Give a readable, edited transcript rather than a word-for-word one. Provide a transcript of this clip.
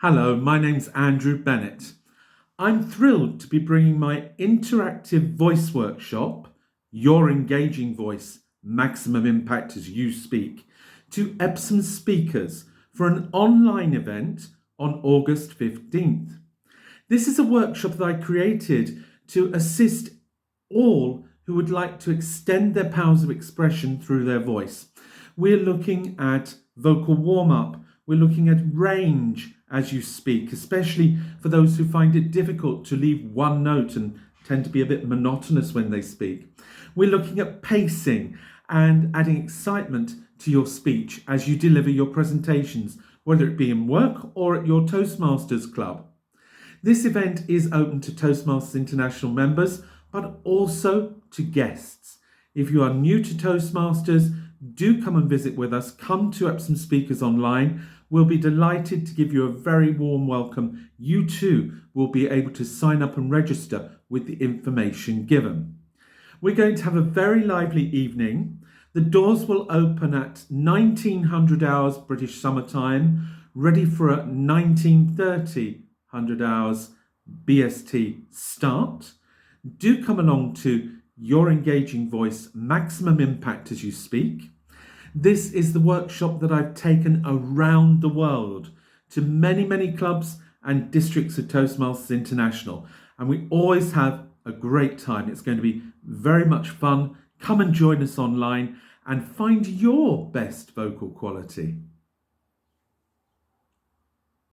Hello, my name's Andrew Bennett. I'm thrilled to be bringing my interactive voice workshop, Your Engaging Voice, Maximum Impact as You Speak, to Epsom speakers for an online event on August 15th. This is a workshop that I created to assist all who would like to extend their powers of expression through their voice. We're looking at vocal warm-up, we're looking at range as you speak, especially for those who find it difficult to leave one note and tend to be a bit monotonous when they speak. We're looking at pacing and adding excitement to your speech as you deliver your presentations, whether it be in work or at your Toastmasters club. This event is open to Toastmasters International members, but also to guests. If you are new to Toastmasters, do come and visit with us. Come to Epsom Speakers Online. We'll be delighted to give you a very warm welcome. You too will be able to sign up and register with the information given. We're going to have a very lively evening. The doors will open at 1900 hours British Summer Time, ready for a 1930 100 hours BST start. Do come along to Your Engaging Voice, Maximum Impact as You Speak. This is the workshop that I've taken around the world to many, many clubs and districts of Toastmasters International. And we always have a great time. It's going to be very much fun. Come and join us online and find your best vocal quality.